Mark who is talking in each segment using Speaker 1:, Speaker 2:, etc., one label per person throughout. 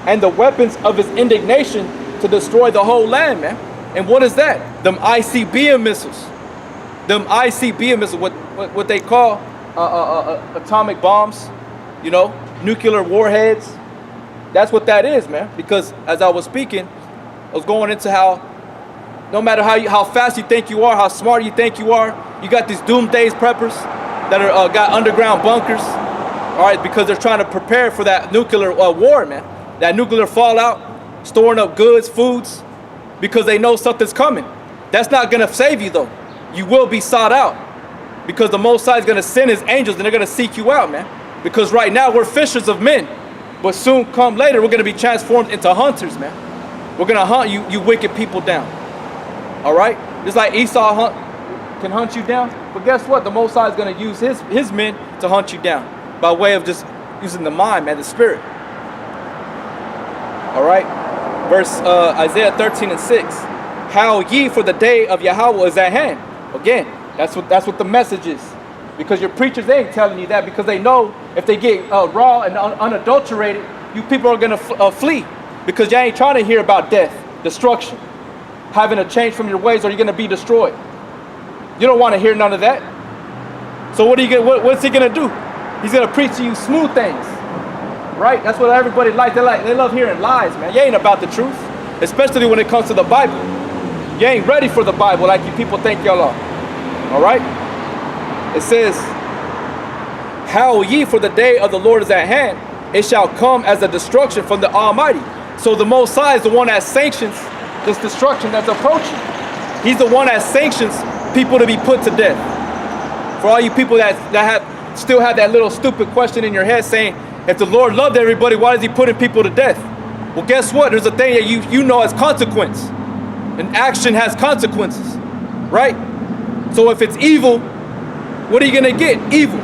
Speaker 1: and the weapons of his indignation to destroy the whole land, man. And what is that? Them ICBM missiles. Them ICBM missiles, what they call atomic bombs, you know, nuclear warheads. That's what that is, man. Because as I was speaking, I was going into how no matter how fast you think you are, how smart you think you are, you got these doomsday preppers that are got underground bunkers, all right, because they're trying to prepare for that nuclear war, man. That nuclear fallout, storing up goods, foods, because they know something's coming. That's not gonna save you though. You will be sought out because the Most High is gonna send his angels and they're gonna seek you out, man. Because right now we're fishers of men, but soon come later we're gonna be transformed into hunters, man. We're gonna hunt you wicked people down. All right, just like Esau can hunt you down, but guess what? The Most High is gonna use his men to hunt you down by way of just using the mind, man, the spirit. All right, verse Isaiah 13:6. Howl ye, for the day of Yahweh is at hand. Again, that's what the message is. Because your preachers, they ain't telling you that because they know if they get raw and unadulterated, you people are gonna flee because you ain't trying to hear about death, destruction, having to change from your ways or you're gonna be destroyed. You don't want to hear none of that. So what are you gonna, what's he gonna do? He's gonna preach to you smooth things, right? That's what everybody likes. They love hearing lies, man. You ain't about the truth, especially when it comes to the Bible. You ain't ready for the Bible like you people think y'all are. All right? It says, howl ye, for the day of the Lord is at hand. It shall come as a destruction from the Almighty. So the Most High is the one that sanctions this destruction that's approaching. He's the one that sanctions people to be put to death. For all you people that still have that little stupid question in your head saying, if the Lord loved everybody, why is he putting people to death? Well, guess what? There's a thing that you know has consequence. And action has consequences, right? So if it's evil, what are you gonna get? Evil.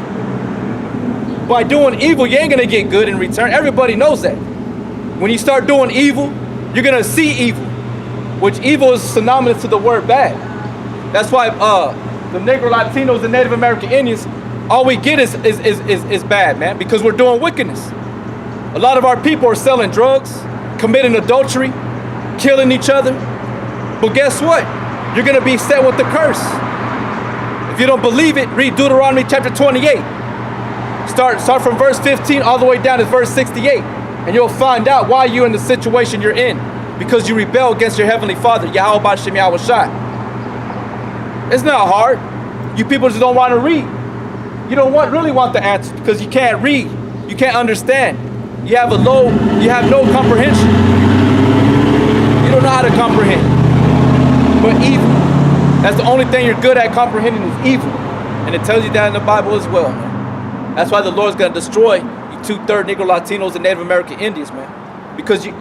Speaker 1: By doing evil, you ain't gonna get good in return. Everybody knows that. When you start doing evil, you're gonna see evil, which evil is synonymous to the word bad. That's why the Negro Latinos and Native American Indians, all we get is bad, man, because we're doing wickedness. A lot of our people are selling drugs, committing adultery, killing each other. But guess what? You're gonna be set with the curse. If you don't believe it, read Deuteronomy chapter 28. Start from verse 15 all the way down to verse 68. And you'll find out why you're in the situation you're in. Because you rebel against your heavenly Father, Yahweh Bashem Yahweh Shai. It's not hard. You people just don't want to read. You don't really want the answer because you can't read. You can't understand. You have no comprehension. You don't know how to comprehend. But evil. That's the only thing you're good at comprehending is evil. And it tells you that in the Bible as well, man. That's why the Lord's gonna destroy you 2/3 Negro Latinos and Native American Indians, man. Because you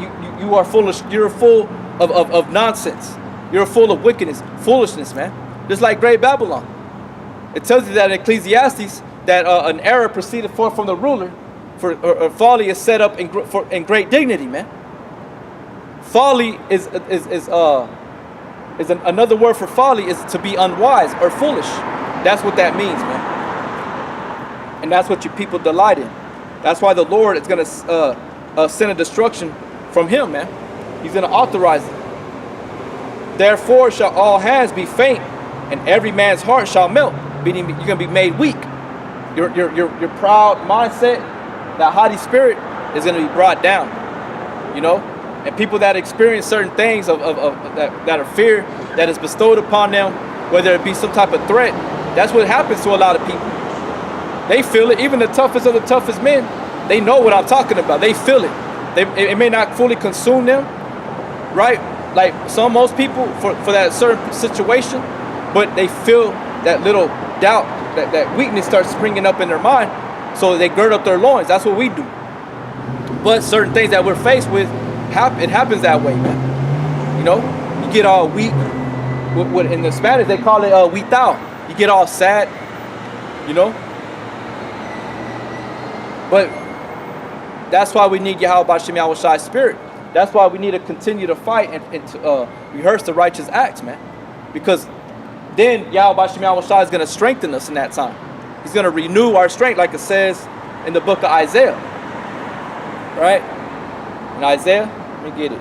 Speaker 1: are you're full of nonsense. You're full of wickedness, foolishness, man. Just like Great Babylon. It tells you that in Ecclesiastes that an error proceeded forth from the ruler, for folly is set up in great dignity, man. Folly is another word for folly is to be unwise or foolish. That's what that means, man. And that's what you people delight in. That's why the Lord is going to send a destruction from him, man. He's going to authorize it. Therefore shall all hands be faint, and every man's heart shall melt. Meaning you're going to be made weak. Your proud mindset, that haughty spirit is going to be brought down. You know? And people that experience certain things that are fear that is bestowed upon them, whether it be some type of threat, that's what happens to a lot of people. They feel it. Even the toughest of the toughest men, they know what I'm talking about. They feel it. It may not fully consume them, right? Like most people for that certain situation, but they feel that little doubt, that weakness starts springing up in their mind, so they gird up their loins. That's what we do. But certain things that we're faced with, it happens that way, man. You know, you get all weak. In the Spanish, they call it weitao. You get all sad, you know. But that's why we need Yahweh Bashem Yahweh Shai's spirit. That's why we need to continue to fight and to rehearse the righteous acts, man. Because then Yahweh Bashem Yahweh Shai is going to strengthen us in that time. He's going to renew our strength, like it says in the book of Isaiah. Right? In Isaiah, let me get it.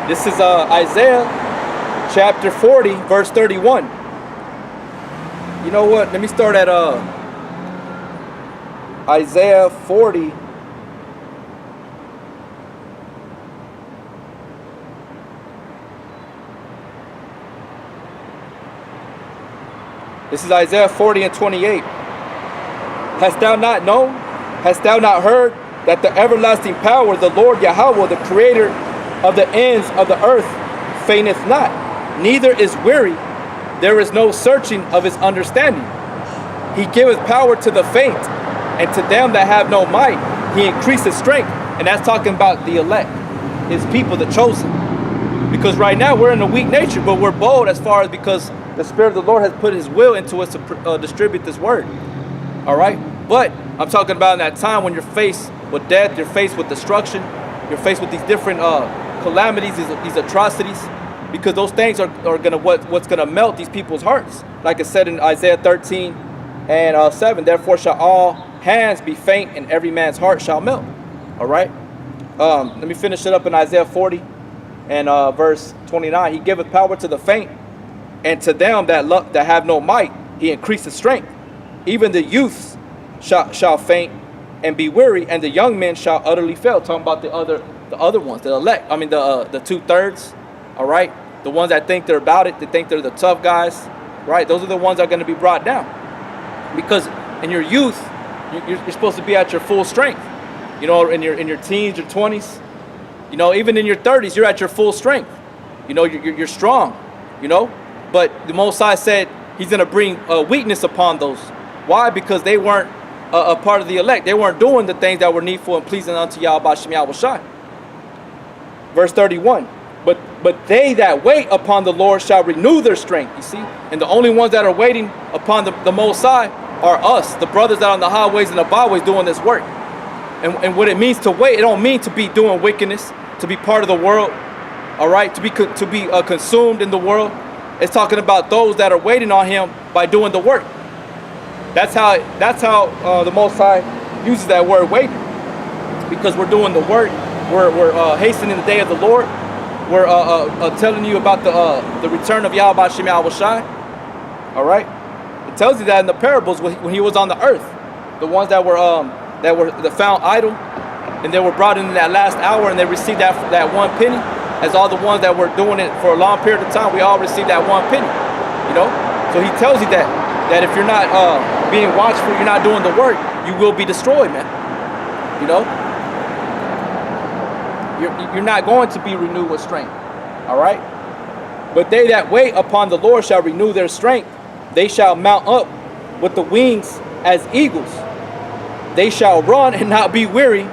Speaker 1: This is Isaiah chapter 40, verse 31. You know what? Let me start at Isaiah 40. This is Isaiah 40 and 28. Hast thou not known? Hast thou not heard that the everlasting power, the Lord Yahweh, the creator of the ends of the earth, fainteth not, neither is weary. There is no searching of his understanding. He giveth power to the faint, and to them that have no might, he increaseth strength. And that's talking about the elect, his people, the chosen. Because right now we're in a weak nature, but we're bold as far as because the Spirit of the Lord has put his will into us to distribute this word. All right? But I'm talking about in that time when you're faced with death, you're faced with destruction, you're faced with these different calamities, these atrocities, because those things are gonna what's gonna melt these people's hearts. Like it said in Isaiah 13 and 7, therefore shall all hands be faint and every man's heart shall melt. All right? Let me finish it up in Isaiah 40 and verse 29. He giveth power to the faint, and to them that have no might, he increaseth strength. Even the youths shall faint and be weary, and the young men shall utterly fail. Talking about the other ones, the elect. I mean the 2/3. All right, the ones that think they're about it, they think they're the tough guys. Right, those are the ones that are going to be brought down. Because in your youth, you're supposed to be at your full strength. You know, in your teens, your 20s. You know, even in your 30s, you're at your full strength. You know, you're strong. You know. But the Most High said he's going to bring weakness upon those. Why? Because they weren't a part of the elect. They weren't doing the things that were needful and pleasing unto Yahweh Shem Yahweh Shai. Verse 31. But they that wait upon the Lord shall renew their strength. You see? And the only ones that are waiting upon the Most High are us, the brothers that are on the highways and the byways doing this work. And what it means to wait, it don't mean to be doing wickedness, to be part of the world. All right? To be consumed in the world. It's talking about those that are waiting on him by doing the work. That's how the Most High uses that word waiting. Because we're doing the work. We're hastening the day of the Lord. We're telling you about the return of Yahweh Shem Yahweh Shai. All right? It tells you that in the parables when he was on the earth. The ones that found idle and they were brought in that last hour and they received that 1 penny. As all the ones that were doing it for a long period of time, we all received that 1 penny, you know? So he tells you that if you're not being watchful, you're not doing the work, you will be destroyed, man. You know? You're not going to be renewed with strength, all right? But they that wait upon the Lord shall renew their strength. They shall mount up with the wings as eagles. They shall run and not be weary,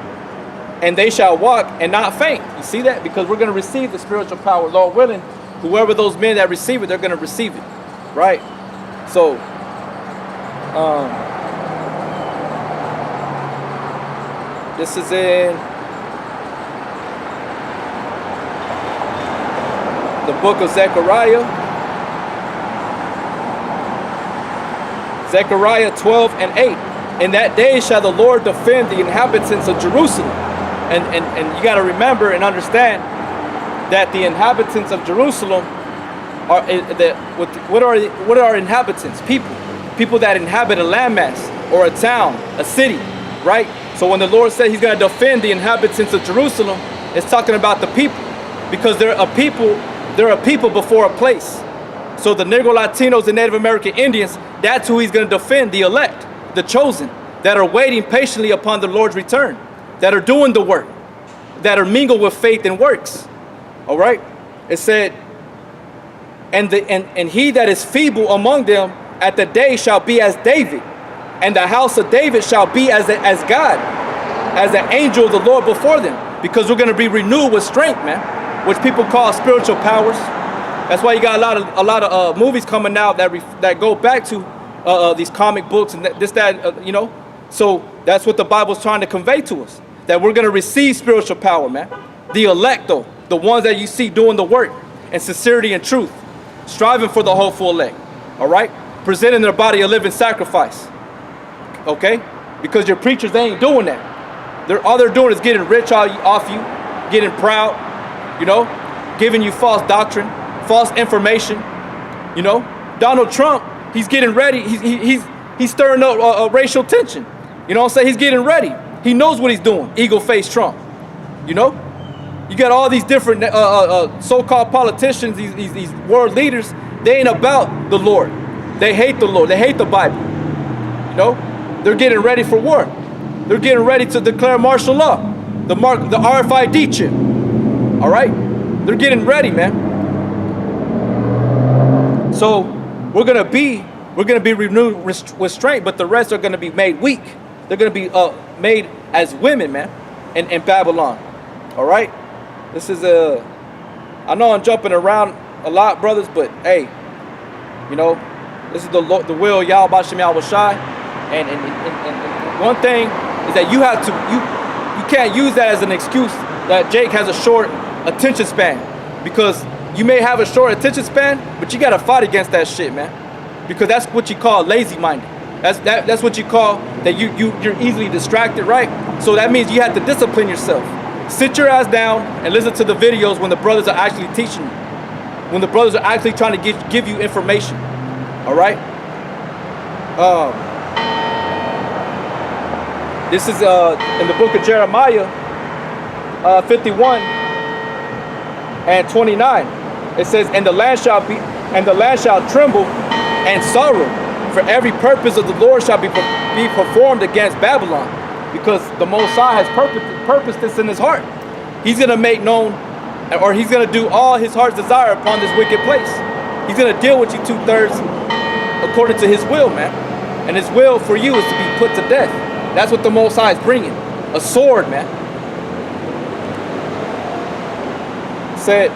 Speaker 1: and they shall walk and not faint. You see that? Because we're going to receive the spiritual power, Lord willing. Whoever those men that receive it, they're going to receive it. Right? So, this is in the book of Zechariah. Zechariah 12 and 8. In that day shall the Lord defend the inhabitants of Jerusalem. And you got to remember and understand that the inhabitants of Jerusalem are what are inhabitants? People that inhabit a landmass or a town, a city, right? So when the Lord said he's going to defend the inhabitants of Jerusalem, it's talking about the people, because they're a people before a place. So the Negro Latinos and Native American Indians, that's who he's going to defend, the elect, the chosen, that are waiting patiently upon the Lord's return, that are doing the work, that are mingled with faith and works. All right? It said, and he that is feeble among them at the day shall be as David, and the house of David shall be as God, as the angel of the Lord before them, because we're going to be renewed with strength, man, which people call spiritual powers. That's why you got a lot of movies coming out that go back to these comic books and you know. So that's what the Bible's trying to convey to us, that we're going to receive spiritual power, man. The elect, though, the ones that you see doing the work in sincerity and truth, striving for the hopeful elect. All right? presenting their body a living sacrifice. Okay? Because your preachers, they ain't doing that. All they're doing is getting rich off you, getting proud, you know, giving you false doctrine, false information. You know, Donald Trump, he's getting ready. He's stirring up racial tension. You know what I'm saying? He's getting ready. He knows what he's doing. Eagle-faced Trump. You know, you got all these different so-called politicians, these world leaders. They ain't about the Lord. They hate the Lord. They hate the Bible. You know. They're getting ready for war. They're getting ready to declare martial law. The RFID chip. All right? They're getting ready, man. So we're gonna be renewed with strength, but the rest are gonna be made weak. They're gonna be made as women, man, in Babylon. All right? This is I know I'm jumping around a lot, brothers, but hey, you know, this is the will of Yahweh Bashem Yahweh Shai. And one thing is that you can't use that as an excuse that Jake has a short attention span, because you may have a short attention span, but you gotta fight against that shit, man, because that's what you call lazy-minded. That's what you call that you're easily distracted, right? So that means you have to discipline yourself. Sit your ass down and listen to the videos when the brothers are actually teaching you, when the brothers are actually trying to give you information. All right. This is in the book of Jeremiah 51 and 29. It says, and the land shall tremble and sorrow, for every purpose of the Lord shall be performed against Babylon, because the Most High has purposed this in his heart. He's gonna make known, or he's gonna do all his heart's desire upon this wicked place. He's gonna deal with you 2/3 according to his will, man. And his will for you is to be put to death. That's what the Most High is bringing. A sword, man. Said,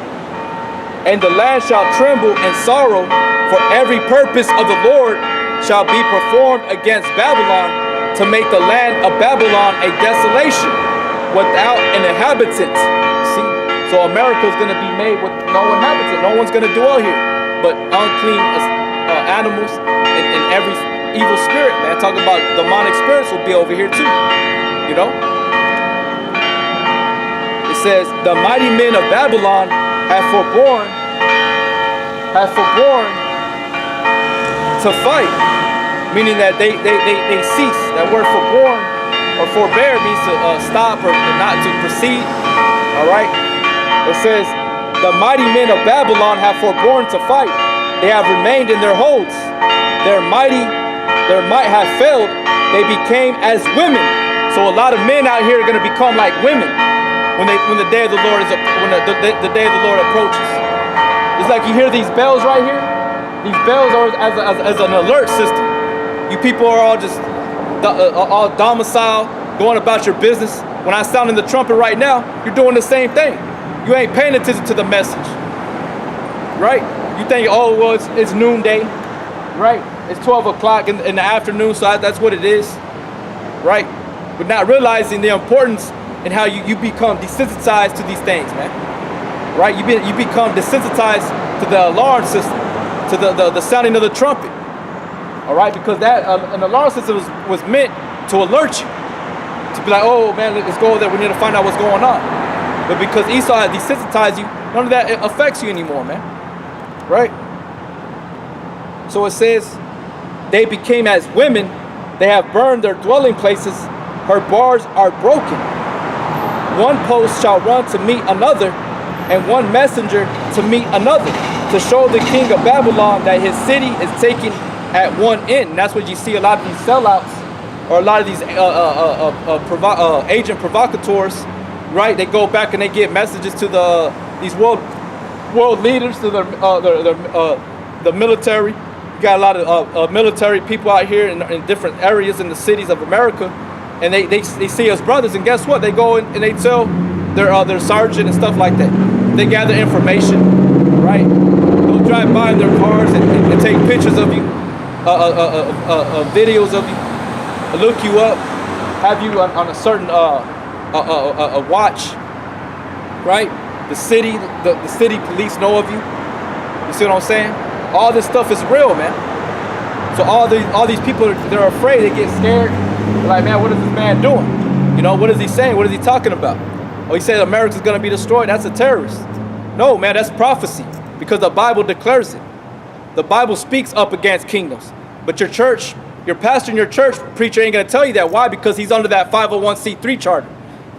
Speaker 1: and the land shall tremble and sorrow, for every purpose of the Lord shall be performed against Babylon, to make the land of Babylon a desolation without an inhabitant. See? So America is going to be made with no inhabitant. No one's going to dwell here, but unclean animals and every evil spirit, man. Talking about demonic spirits will be over here too. You know? It says, the mighty men of Babylon have forborne to fight. Meaning that they cease. That word forborne or forbear means to stop or not to proceed. Alright? It says, the mighty men of Babylon have forborne to fight. They have remained in their holds. Their might have failed. They became as women. So a lot of men out here are going to become like women when the day of the Lord the day of the Lord approaches. It's like you hear these bells right here. These bells are as an alert system. You people are all just all domicile, going about your business. When I sound in the trumpet right now, you're doing the same thing. You ain't paying attention to the message, right? You think, oh well, it's noonday, right? It's 12 o'clock in the afternoon, so that's what it is, right? But not realizing the importance and how you become desensitized to these things, man. Right? You become desensitized to the alarm system, to the sounding of the trumpet. All right, because that an alarm system was meant to alert you, to be like, oh man, let's go over there. We need to find out what's going on. But because Esau has desensitized you, none of that affects you anymore, man. Right? So it says, they became as women. They have burned their dwelling places. Her bars are broken. One post shall run to meet another, and one messenger to meet another, to show the king of Babylon that his city is taken at one end. And that's what you see a lot of these sellouts, or a lot of these agent provocateurs, right? They go back and they get messages to these world leaders, to the military. You got a lot of military people out here in different areas in the cities of America, and they see us brothers, and guess what? They go and they tell their sergeant and stuff like that. They gather information, right? They'll drive by in their cars and take pictures of you, videos of you, look you up, have you on a certain watch, right? The city police know of you. You see what I'm saying? All this stuff is real, man. So all these people, they're afraid. They get scared. They're like, man, what is this man doing? You know, what is he saying? What is he talking about? Oh, he said America's going to be destroyed. That's a terrorist. No, man, that's prophecy, because the Bible declares it. The Bible speaks up against kingdoms. But your church, your pastor in your church, preacher ain't going to tell you that. Why? Because he's under that 501c3 charter,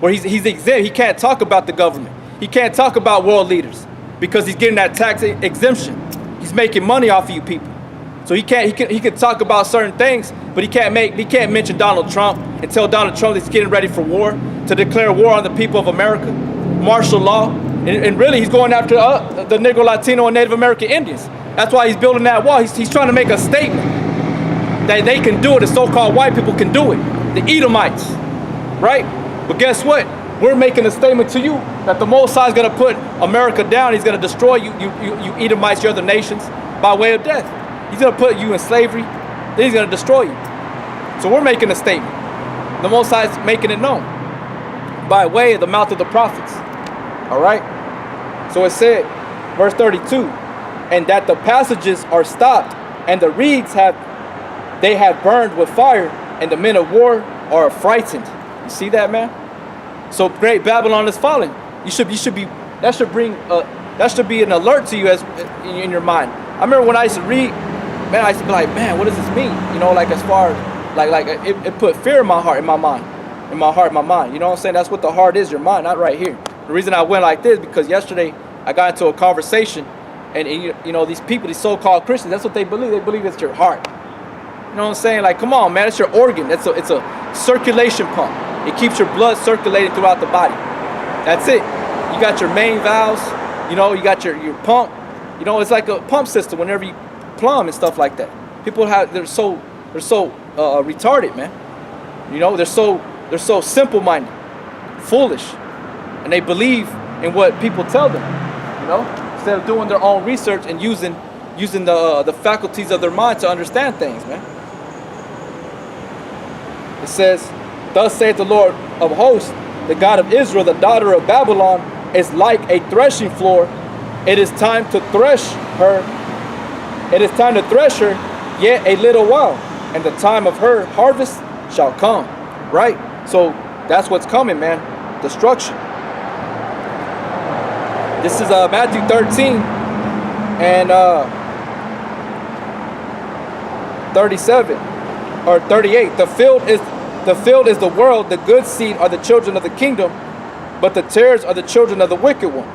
Speaker 1: where he's exempt. He can't talk about the government. He can't talk about world leaders because he's getting that tax exemption. He's making money off of you people. So he can talk about certain things, but he can't mention Donald Trump and tell Donald Trump that he's getting ready for war, to declare war on the people of America, martial law, and really he's going after the Negro, Latino, and Native American Indians. That's why he's building that wall. He's trying to make a statement that they can do it. The so-called white people can do it. The Edomites, right? But guess what? We're making a statement to you that the Most High is going to put America down. He's going to destroy you Edomites, your other nations, by way of death. He's going to put you in slavery. Then he's going to destroy you. So we're making a statement. The Most High is making it known by way of the mouth of the prophets. All right? So it said, verse 32, and that the passages are stopped, and the reeds have burned with fire, and the men of war are frightened. You see that, man? So great Babylon is falling. That should be an alert to you as in your mind. I remember when I used to read, man, I used to be like, man, what does this mean? You know, like as far as like it put fear in my heart, in my mind. You know what I'm saying? That's what the heart is, your mind, not right here. The reason I went like this, because yesterday I got into a conversation, and you know, these people, these so-called Christians, that's what they believe. They believe it's your heart. You know what I'm saying? Like, come on, man, it's your organ. It's a circulation pump. It keeps your blood circulating throughout the body. That's it. You got your main valves, you know, you got your pump. You know, it's like a pump system whenever you plumb and stuff like that. People they're so retarded, man. You know, they're so simple-minded, foolish, and they believe in what people tell them. You know, instead of doing their own research and using the faculties of their mind to understand things, man. It says, thus saith the Lord of hosts, the God of Israel, the daughter of Babylon is like a threshing floor. It is time to thresh her. It is time to thresh her yet a little while, and the time of her harvest shall come. Right? So that's what's coming, man. Destruction. This is Matthew 13 and 37 or 38. The field is the world, the good seed are the children of the kingdom, but the tares are the children of the wicked one.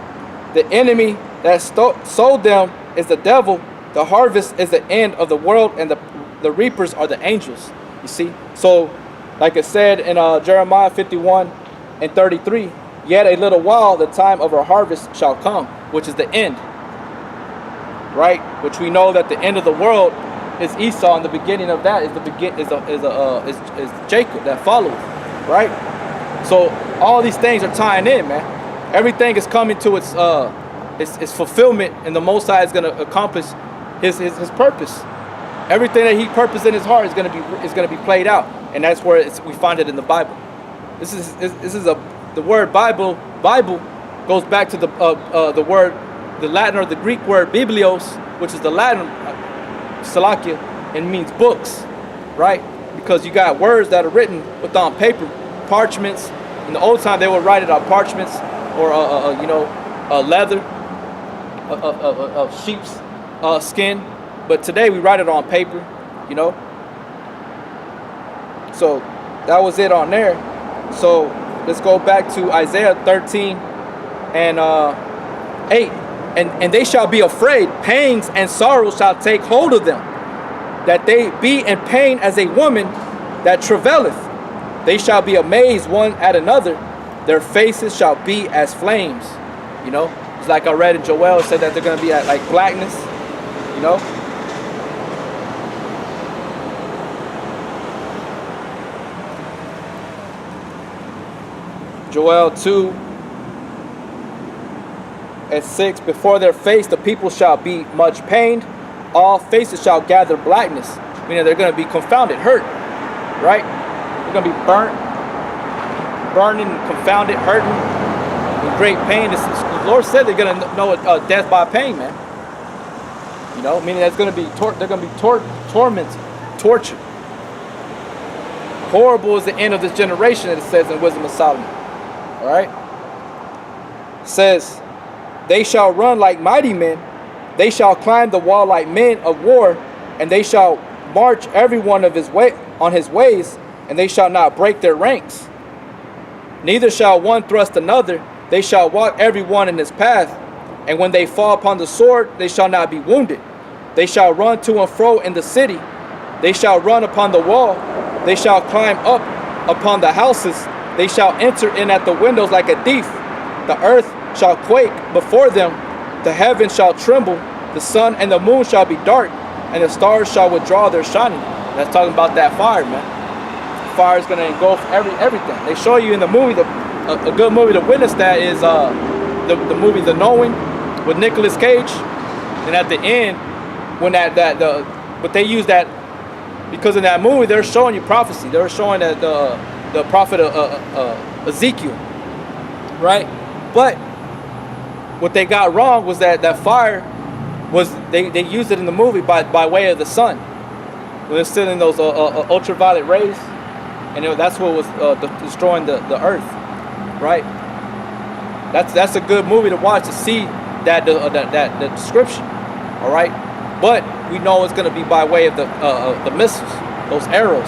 Speaker 1: The enemy that sowed them is the devil. The harvest is the end of the world, and the reapers are the angels. You see? So, like it said in Jeremiah 51 and 33, yet a little while the time of our harvest shall come, which is the end. Right? Which we know that the end of the world is Esau, and the beginning of that is Jacob that follows. Right? So all these things are tying in, man. Everything is coming to its fulfillment, and the Most High is going to accomplish his purpose. Everything that he purposed in his heart is going to be played out, and that's where we find it in the Bible. This is the word Bible. Bible goes back to the word, the Latin or the Greek word biblios, which is the Latin salakia, and means books, right? Because you got words that are written on paper, parchments. In the old time, they would write it on parchments or leather, of sheep's skin. But today we write it on paper, you know. So that was it on there. So let's go back to Isaiah 13 and 8. And they shall be afraid, pangs and sorrows shall take hold of them, that they be in pain as a woman that travaileth. They shall be amazed one at another, their faces shall be as flames. You know, it's like I read in Joel, it said that they're going to be at like blackness, you know. Joel 2 and 6, before their face the people shall be much pained, all faces shall gather blackness, meaning they're going to be confounded, hurt, right? They're going to be burning, confounded, hurting, in great pain. The Lord said they're going to know death by pain, man. You know, meaning that's going to be they're going to be tormented, tortured. Horrible is the end of this generation, it says in Wisdom of Solomon. All right? It says, they shall run like mighty men. They shall climb the wall like men of war, and they shall march every one of his way on his ways, and they shall not break their ranks. Neither shall one thrust another. They shall walk every one in his path, and when they fall upon the sword, they shall not be wounded. They shall run to and fro in the city. They shall run upon the wall. They shall climb up upon the houses. They shall enter in at the windows like a thief. The earth shall quake before them. The heavens shall tremble. The sun and the moon shall be dark, and the stars shall withdraw their shining. That's talking about that fire, man. Fire is going to engulf everything. They show you in the movie, a good movie to witness that is the movie The Knowing with Nicolas Cage. And at the end, when but they use that because in that movie they're showing you prophecy. They're showing that the prophet Ezekiel, right? But what they got wrong was that fire was they used it in the movie by way of the sun when it's still in those ultraviolet rays, and that's what was destroying the earth, right? That's a good movie to watch to see that description, all right? But we know it's going to be by way of the missiles, those arrows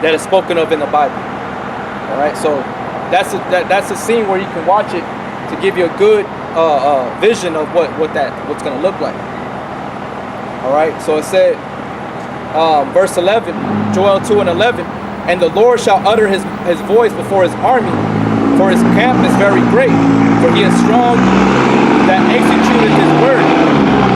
Speaker 1: that is spoken of in the Bible. All right, so that's a scene where you can watch it to give you a good vision of what's going to look like. All right, so it said, verse 11, Joel 2 and 11, and the Lord shall utter his voice before his army, for his camp is very great, for he is strong that executeth his word.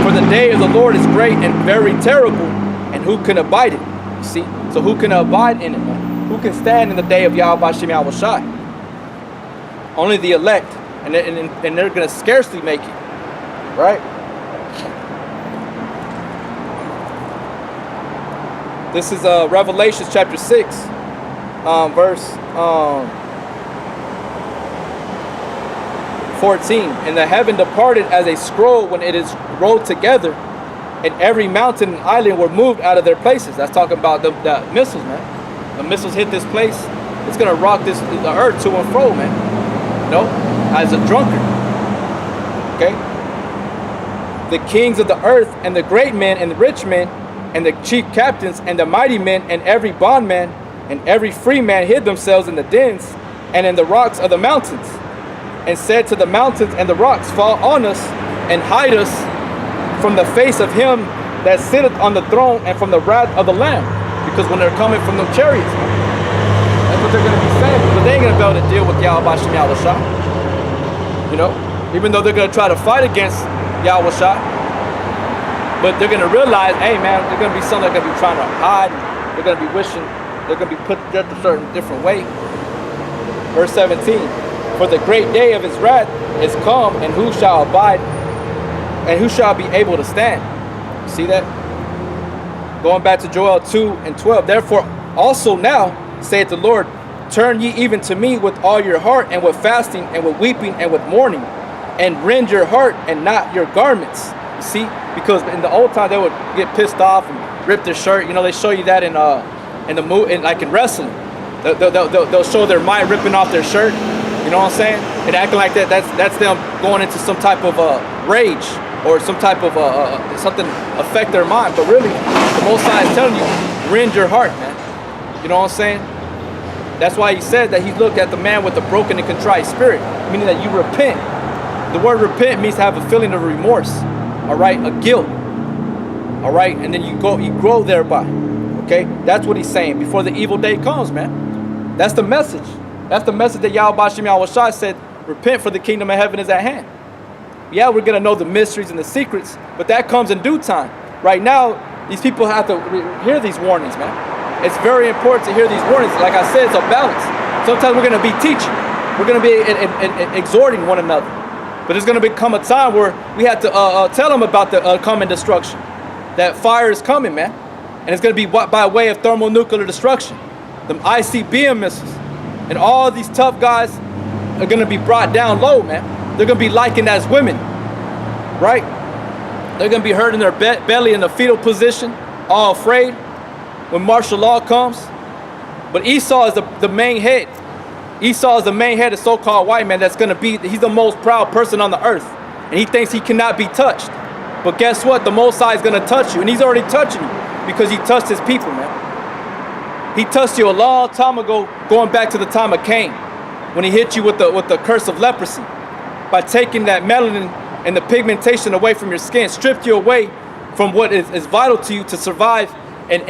Speaker 1: For the day of the Lord is great and very terrible, and who can abide it? You see? So who can abide in it, man? Who can stand in the day of Yahweh Shem Yahweh Shai? Only the elect, and they're going to scarcely make it, right? This is Revelation chapter 6, verse 14. And the heaven departed as a scroll when it is rolled together, and every mountain and island were moved out of their places. That's talking about the missiles, man. The missiles hit this place, it's gonna rock the earth to and fro, man. You know, as a drunkard. Okay. The kings of the earth, and the great men, and the rich men, and the chief captains, and the mighty men, and every bondman, and every free man hid themselves in the dens and in the rocks of the mountains, and said to the mountains and the rocks, fall on us and hide us from the face of him that sitteth on the throne and from the wrath of the Lamb. Because when they're coming from the chariots, that's what they're going to be saying. But they ain't going to be able to deal with Yahweh Shem Yahweh Shai. You know, even though they're going to try to fight against Yahweh Shai, but they're going to realize, hey man, they're going to be something they're going to be trying to hide. They're going to be wishing they're going to be put just a certain different way. Verse 17. For the great day of his wrath is come, and who shall abide, and who shall be able to stand? See that? Going back to Joel 2 and 12. Therefore also now, saith the Lord, turn ye even to me with all your heart, and with fasting, and with weeping, and with mourning, and rend your heart and not your garments. You see? Because in the old time they would get pissed off and rip their shirt. You know, they show you that in like in wrestling. They'll show their mind ripping off their shirt. You know what I'm saying? And acting like that's them going into some type of rage or some type of something affect their mind. But really, the Most High is telling you, rend your heart, man. You know what I'm saying? That's why he said that he looked at the man with a broken and contrite spirit, meaning that you repent. The word repent means to have a feeling of remorse, all right, a guilt, all right, and then you grow thereby. Okay, that's what he's saying before the evil day comes, man. That's the message. That's the message that Yahweh Shem Yahweh Shai said, repent, for the kingdom of heaven is at hand. Yeah, we're going to know the mysteries and the secrets, but that comes in due time. Right now, these people have to hear these warnings, man. It's very important to hear these warnings. Like I said, it's a balance. Sometimes we're going to be teaching. We're going to be exhorting one another. But there's going to become a time where we have to tell them about the coming destruction. That fire is coming, man. And it's going to be by way of thermonuclear destruction. Them ICBM missiles. And all these tough guys are going to be brought down low, man. They're going to be likened as women, right? They're going to be hurt in their belly in the fetal position, all afraid. when martial law comes. But Esau is the main head. Esau is the main head of so-called white man that's gonna be, he's the most proud person on the earth. And he thinks he cannot be touched. But guess what? The Most High is gonna touch you. And he's already touching you because he touched his people, man. He touched you a long time ago, going back to the time of Cain, when he hit you with the curse of leprosy. By taking that melanin and the pigmentation away from your skin, stripped you away from what is vital to you to survive and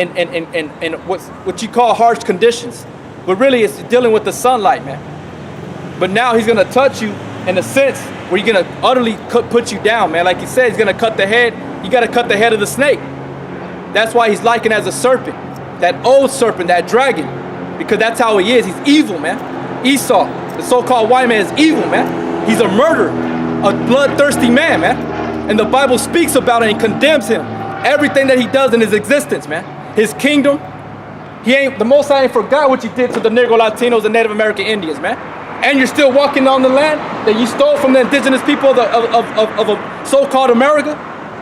Speaker 1: what you call harsh conditions. But really it's dealing with the sunlight, man. But now he's gonna touch you in a sense where he's gonna utterly put you down, man. Like he said, he's gonna cut the head. You gotta cut the head of the snake. That's why he's likened as a serpent, that old serpent, that dragon, because that's how he is. He's evil, man. Esau, the so-called white man, is evil, man. He's a murderer, a bloodthirsty man, man. And the Bible speaks about it and condemns him. Everything that he does in his existence, man. His kingdom, the Most High ain't forgot what you did to the Negro Latinos and Native American Indians, man. And you're still walking on the land that you stole from the indigenous people of a so-called America,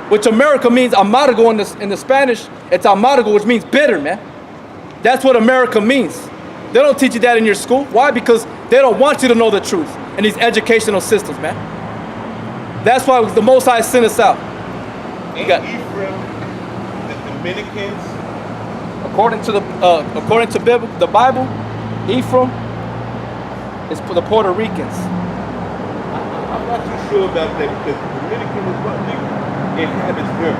Speaker 1: which America means amargo in the Spanish. It's amargo, which means bitter, man. That's what America means. They don't teach you that in your school. Why? Because they don't want you to know the truth in these educational systems, man. That's why the Most High sent us out.
Speaker 2: Ain't Ephraim the Dominicans?
Speaker 1: According to the Bible, Ephraim is the Puerto Ricans.
Speaker 2: I'm not too sure about that because the Dominican Republic inhabits them.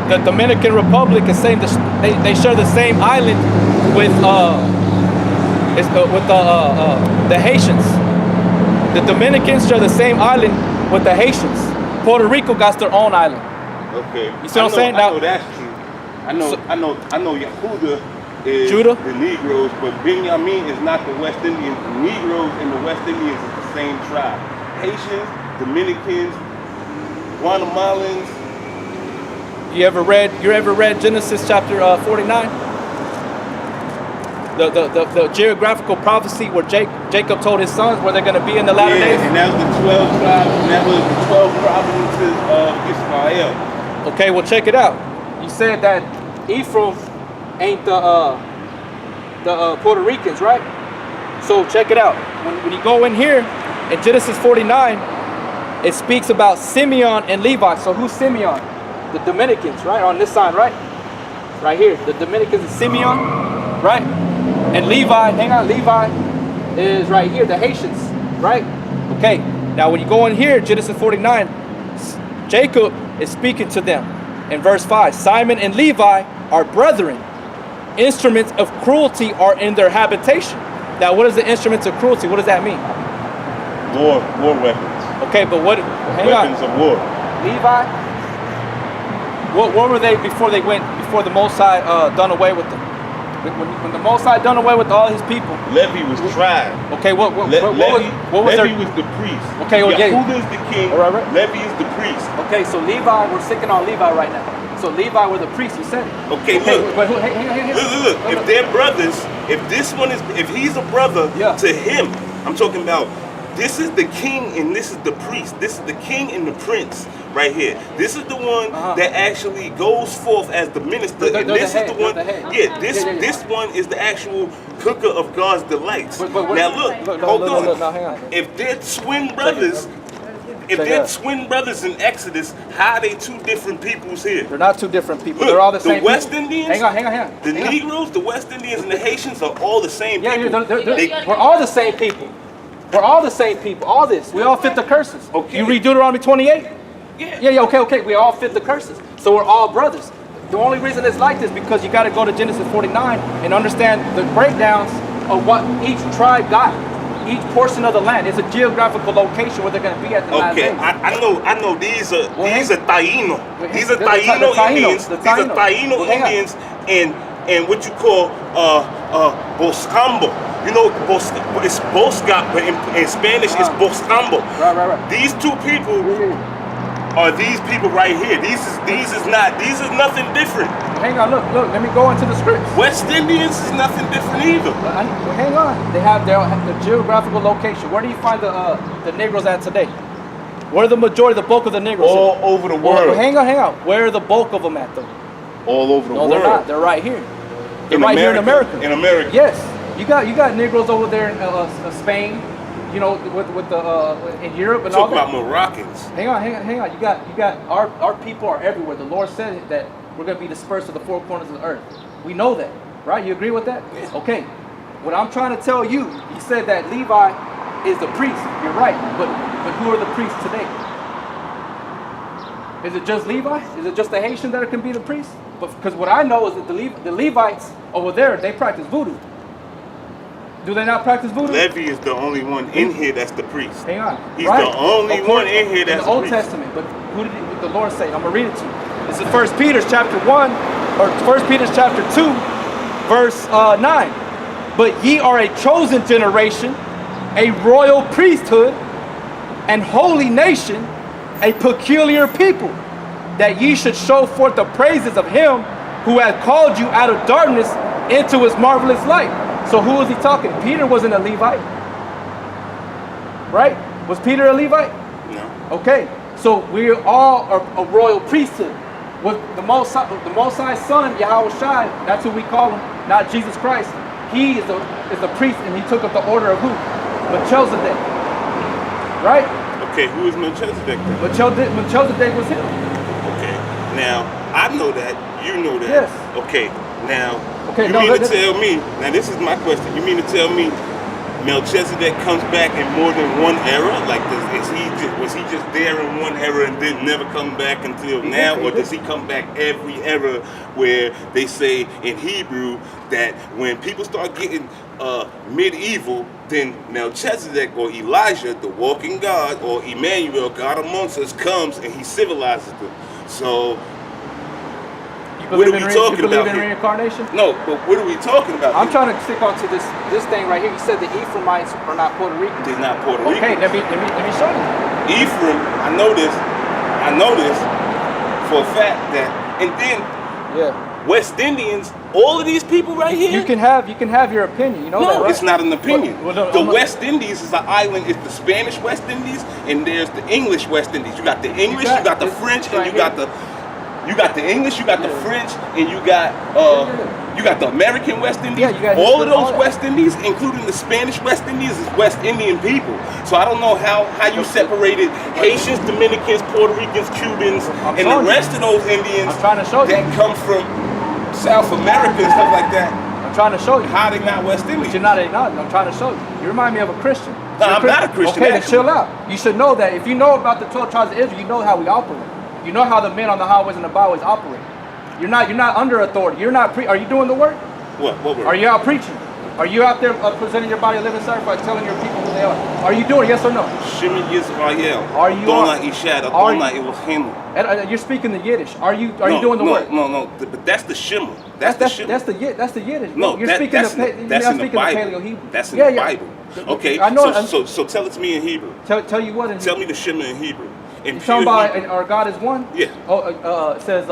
Speaker 1: The Dominican Republic is saying they share the same island with the Haitians. The Dominicans share the same island with the Haitians. Puerto Rico got their own island.
Speaker 2: Okay.
Speaker 1: You see what I'm saying?
Speaker 2: I know that's true. I know Yehuda is
Speaker 1: Judah?
Speaker 2: The Negroes, but Benjamin is not the West Indians. The Negroes and the West Indians is the same tribe. Haitians, Dominicans, Guatemalans.
Speaker 1: You ever read Genesis chapter 49? The geographical prophecy where Jacob told his sons where they're going to be in the latter days?
Speaker 2: And that was the 12 tribes, and that was the 12 provinces of Israel.
Speaker 1: Okay, well check it out. You said that Ephraim ain't the Puerto Ricans, right? So check it out. When you go in here, in Genesis 49, it speaks about Simeon and Levi. So who's Simeon? The Dominicans, right? On this side, right? Right here. The Dominicans is Simeon, right? And Levi, Levi is right here, the Haitians, right? Okay, now when you go in here, Genesis 49, Jacob is speaking to them in verse 5. Simon and Levi are brethren. Instruments of cruelty are in their habitation. Now, what is the instruments of cruelty? What does that mean?
Speaker 2: War weapons.
Speaker 1: Okay, but what?
Speaker 2: Weapons of war.
Speaker 1: Levi, what were they before the Most High done away with them? When the Most High done away with all his people,
Speaker 2: Levi was tried.
Speaker 1: Okay, what was
Speaker 2: Levi was the priest.
Speaker 1: Okay, well,
Speaker 2: Yehuda is the king.
Speaker 1: Right.
Speaker 2: Levi is the priest.
Speaker 1: Okay, so Levi, we're sticking on Levi right now. So Levi were the priests. You said it.
Speaker 2: Okay, look.
Speaker 1: But hang on.
Speaker 2: Look. If they're brothers, if he's a brother to him, I'm talking about. This is the king and this is the priest. This is the king and the prince right here. This is the one that actually goes forth as the minister. And this is the one. Yeah, this one is the actual cooker of God's delights. Now look, hold on.
Speaker 1: No, hang on.
Speaker 2: If they're twin brothers, twin brothers in Exodus, how are they two different peoples here?
Speaker 1: They're not two different people.
Speaker 2: Look,
Speaker 1: they're all the same.
Speaker 2: The West Indians.
Speaker 1: Hang on.
Speaker 2: The Negroes, the West Indians, and the Haitians are all the same people.
Speaker 1: We're all the same people. We're all the same people. All this. We all fit the curses.
Speaker 2: Okay.
Speaker 1: You read Deuteronomy 28?
Speaker 2: Yeah.
Speaker 1: Okay. We all fit the curses. So we're all brothers. The only reason it's like this is because you got to go to Genesis 49 and understand the breakdowns of what each tribe got. Each portion of the land. It's a geographical location where they're going to be at the last days.
Speaker 2: I know. These are Taino. These are
Speaker 1: the
Speaker 2: Taino Indians. These are Taino
Speaker 1: Indians.
Speaker 2: And what you call Boscambo. You know, it's Bosca, but in Spanish it's Boscambo.
Speaker 1: Right.
Speaker 2: These two people are these people right here. These is nothing different.
Speaker 1: Hang on, look, let me go into the scripts.
Speaker 2: West Indians is nothing different either.
Speaker 1: Hang on. They have their geographical location. Where do you find the Negroes at today? Where are the bulk of the Negroes?
Speaker 2: All over the world.
Speaker 1: Hang on. Where are the bulk of them at though?
Speaker 2: all over the
Speaker 1: No,
Speaker 2: world.
Speaker 1: they're not. They're right here. They're right here in America.
Speaker 2: In America.
Speaker 1: Yes. You got Negroes over there in Spain, you know, with the in Europe and all
Speaker 2: Talk
Speaker 1: that.
Speaker 2: about Moroccans.
Speaker 1: Hang on. You got our people are everywhere. The Lord said that we're going to be dispersed to the four corners of the earth. We know that, right? You agree with that?
Speaker 2: Yeah.
Speaker 1: Okay. What I'm trying to tell you, he said that Levi is the priest. You're right. But who are the priests today? Is it just Levi? Is it just the Haitian that can be the priest? But because what I know is that the Levites over there, they practice voodoo. Do they not practice voodoo?
Speaker 2: Levi is the only one in here that's the priest.
Speaker 1: Hang on.
Speaker 2: He's the only one in here that's
Speaker 1: in the Old
Speaker 2: the priest.
Speaker 1: Testament. But who did the Lord say? I'm gonna read it to you. This is 1 Peter chapter 1, or 1 Peter chapter 2, verse 9. But ye are a chosen generation, a royal priesthood, and holy nation, a peculiar people, that ye should show forth the praises of him who hath called you out of darkness into his marvelous light. So who was he talking? Peter wasn't a Levite. Right? Was Peter a Levite?
Speaker 2: No.
Speaker 1: Okay. So we all are a royal priesthood. With the Most High's Son, Yahweh Shai, that's who we call him, not Jesus Christ. He is the priest, and he took up the order of who? Melchizedek. Right?
Speaker 2: Okay, who is Melchizedek then?
Speaker 1: Melchizedek was him.
Speaker 2: Okay, now I know that, you know that.
Speaker 1: Yes.
Speaker 2: Okay, now
Speaker 1: Okay,
Speaker 2: you
Speaker 1: no,
Speaker 2: mean to tell me, now this is my question, you mean to tell me Melchizedek comes back in more than one era? Like, was he just there in one era and didn't never come back until now? Or does he come back every era where they say in Hebrew that when people start getting medieval, then Melchizedek or Elijah, the walking God, or Emmanuel, God amongst us, comes and he civilizes them. So what are we talking
Speaker 1: you believe
Speaker 2: about
Speaker 1: in
Speaker 2: here?
Speaker 1: reincarnation?
Speaker 2: No, but what are we talking about?
Speaker 1: I'm trying to stick onto this thing right here. You said the Ephraimites are not Puerto Ricans.
Speaker 2: They're not Puerto Rican.
Speaker 1: Okay, let me show you.
Speaker 2: Ephraim, I know this for a fact that, and then West Indians, all of these people right here.
Speaker 1: You can have your opinion. You know that,
Speaker 2: No,
Speaker 1: right?
Speaker 2: it's not an opinion.
Speaker 1: Well,
Speaker 2: the West Indies is an island. It's the Spanish West Indies, and there's the English West Indies. You got the English, you got the French, and you got the English, you got the French, and you got the American West Indies.
Speaker 1: Yeah, you got
Speaker 2: all of those
Speaker 1: that.
Speaker 2: West Indies, including the Spanish West Indies, is West Indian people. So I don't know how you separated Haitians, Dominicans, Puerto Ricans, Cubans, and the rest of those Indians
Speaker 1: I'm trying to show you.
Speaker 2: that come from South America and stuff like that.
Speaker 1: I'm trying to show you.
Speaker 2: How they not West Indians?
Speaker 1: But you're not acknowledging. I'm trying to show you. You remind me of a Christian.
Speaker 2: No, I'm not a Christian,
Speaker 1: Okay, then
Speaker 2: actually.
Speaker 1: chill out. You should know that. If you know about the 12 tribes of Israel, you know how we operate. You know how the men on the highways and the byways operate. You're not under authority. You're not are you doing the work?
Speaker 2: What word?
Speaker 1: Are you out preaching? Are you out there presenting your body a living sacrifice, telling your people who they are? Are you doing it, yes or no?
Speaker 2: Shema Yisrael.
Speaker 1: Are you
Speaker 2: Dona Ishad, Dona Elohim.
Speaker 1: You're speaking the Yiddish. Are you doing the work?
Speaker 2: No, but that's the Shema. That's the Shema.
Speaker 1: That's the Yiddish.
Speaker 2: No,
Speaker 1: you're
Speaker 2: that's
Speaker 1: speaking
Speaker 2: in the Bible.
Speaker 1: Paleo Hebrew.
Speaker 2: That's in the Bible. Okay,
Speaker 1: I know.
Speaker 2: So tell it to me in Hebrew.
Speaker 1: Tell you what in
Speaker 2: Tell me the Shema in Hebrew.
Speaker 1: You're talking about our God is one?
Speaker 2: Yeah.
Speaker 1: Oh, it says